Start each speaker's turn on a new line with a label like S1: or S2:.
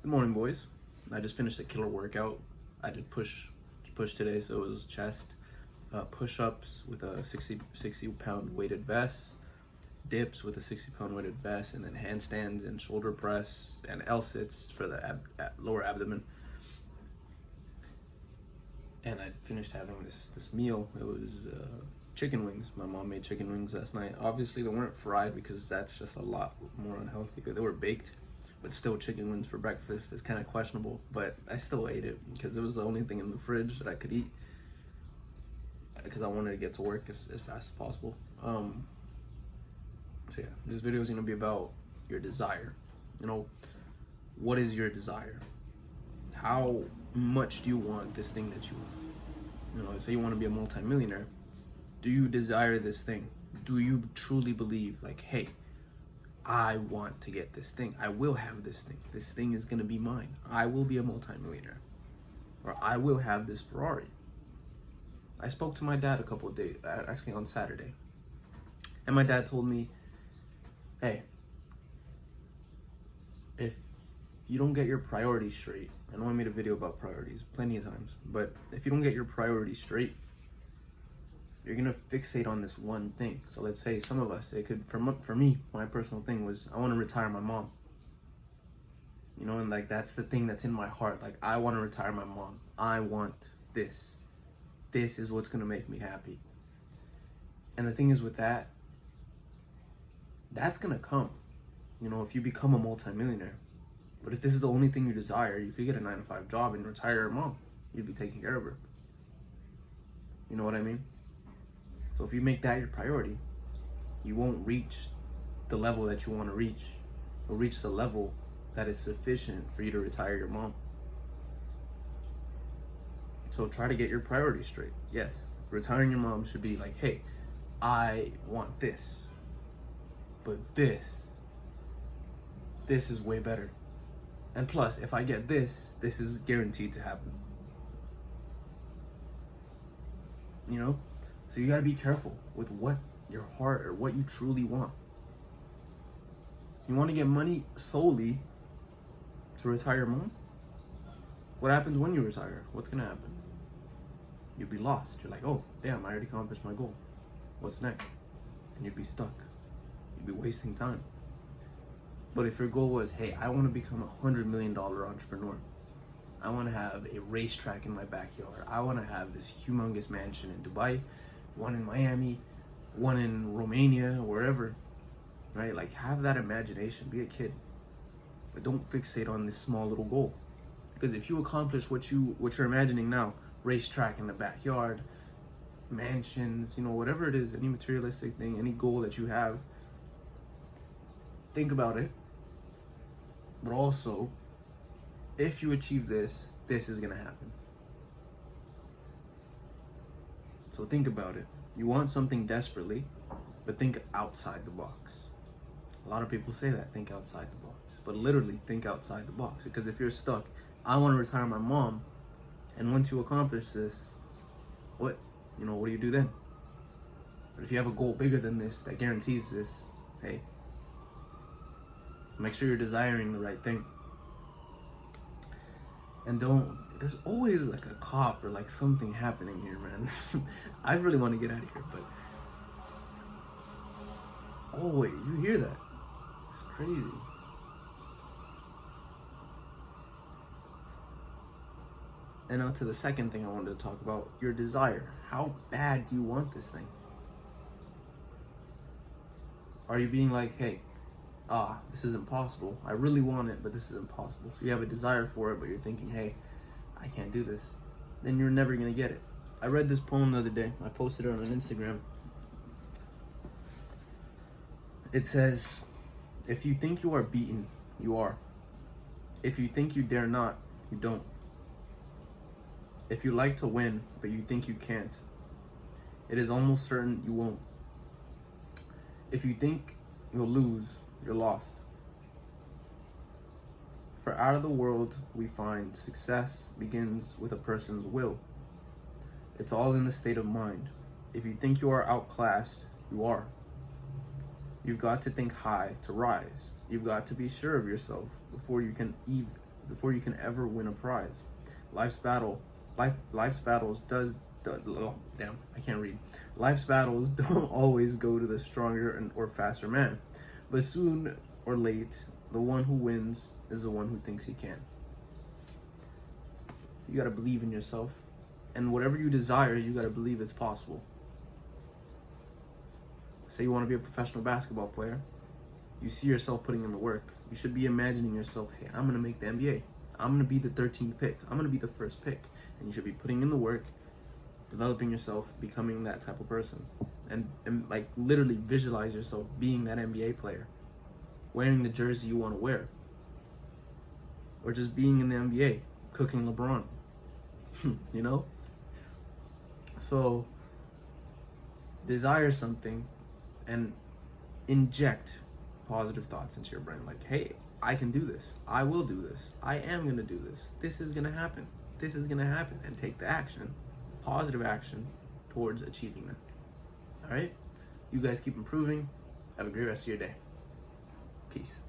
S1: Good morning, boys. I just finished a killer workout. I did push today, so it was chest, push-ups with a 60 pound weighted vest, dips with a 60 pound weighted vest, and then handstands and shoulder press and L-sits for the lower abdomen. And I finished having this meal. It was chicken wings. My mom made chicken wings last night. Obviously, they weren't fried because that's just a lot more unhealthy. They were baked, but still chicken wings for breakfast is kind of questionable. But I still ate it because it was the only thing in the fridge that I could eat because I wanted to get to work as fast as possible. So yeah, this video is going to be about your desire. You know, what is your desire? How much do you want this thing that you want? You know, say you want to be a multimillionaire. Do you desire this thing? Do you truly believe, like, hey, I want to get this thing. I will have this thing. This thing is going to be mine. I will be a multimillionaire. Or I will have this Ferrari. I spoke to my dad a couple of days, actually on Saturday. And my dad told me, hey, if you don't get your priorities straight, I know I made a video about priorities plenty of times, but if you don't get your priorities straight, you're gonna fixate on this one thing. So let's say some of us, it could, for me, my personal thing was, I want to retire my mom. You know, and like that's the thing that's in my heart. Like, I want to retire my mom. I want this. This is what's gonna make me happy. And the thing is with that, that's gonna come. You know, if you become a multimillionaire. But if this is the only thing you desire, you could get a 9-to-5 job and retire your mom. You'd be taking care of her. You know what I mean? So if you make that your priority, you won't reach the level that you want to reach, or reach the level that is sufficient for you to retire your mom. So try to get your priorities straight. Yes, retiring your mom should be like, hey, I want this, but this is way better. And plus, if I get this is guaranteed to happen. You know? So you gotta be careful with what your heart or what you truly want. You wanna get money solely to retire your mom? What happens when you retire? What's gonna happen? You'll be lost. You're like, oh, damn, I already accomplished my goal. What's next? And you'd be stuck. You'd be wasting time. But if your goal was, hey, I want to become a $100 million entrepreneur. I want to have a racetrack in my backyard. I want to have this humongous mansion in Dubai, one in Miami, one in Romania, wherever, right? Like, have that imagination, be a kid, but don't fixate on this small little goal. Because if you accomplish what you're imagining now, racetrack in the backyard, mansions, you know, whatever it is, any materialistic thing, any goal that you have, think about it. But also, if you achieve this is gonna happen. So think about it. You want something desperately, but think outside the box. A lot of people say that, think outside the box. But literally think outside the box. Because if you're stuck, I want to retire my mom, and once you accomplish this, what do you do then? But if you have a goal bigger than this that guarantees this, hey, make sure you're desiring the right thing. And there's always like a cop or like something happening here, man. I really want to get out of here, but always, you hear that. It's crazy. And now to the second thing I wanted to talk about, your desire. How bad do you want this thing? Are you being like, hey, this is impossible. I really want it, but this is impossible. So you have a desire for it, but you're thinking, hey, I can't do this. Then you're never gonna get it. I read this poem the other day. I posted it on Instagram. It says, if you think you are beaten, you are. If you think you dare not, you don't. If you like to win, but you think you can't, it is almost certain you won't. If you think you'll lose, you're lost. For out of the world we find success begins with a person's will. It's all in the state of mind. If you think you are outclassed, you are. You've got to think high to rise. You've got to be sure of yourself before you can before you can ever win a prize. Life's battles oh, damn, I can't read. Life's battles don't always go to the stronger or faster man, but soon or late, the one who wins is the one who thinks he can. You gotta believe in yourself, and whatever you desire, you gotta believe it's possible. Say you want to be a professional basketball player. You see yourself putting in the work. You should be imagining yourself, hey, I'm gonna make the NBA. I'm gonna be the 13th pick. I'm gonna be the first pick. And you should be putting in the work, developing yourself, becoming that type of person. And like literally visualize yourself being that NBA player, wearing the jersey you want to wear, or just being in the NBA, cooking LeBron. You know? So desire something and inject positive thoughts into your brain, like, hey, I can do this, I will do this, I am gonna do this, this is gonna happen, this is gonna happen, and take the action, positive action towards achieving that. All right, you guys keep improving. Have a great rest of your day. Peace.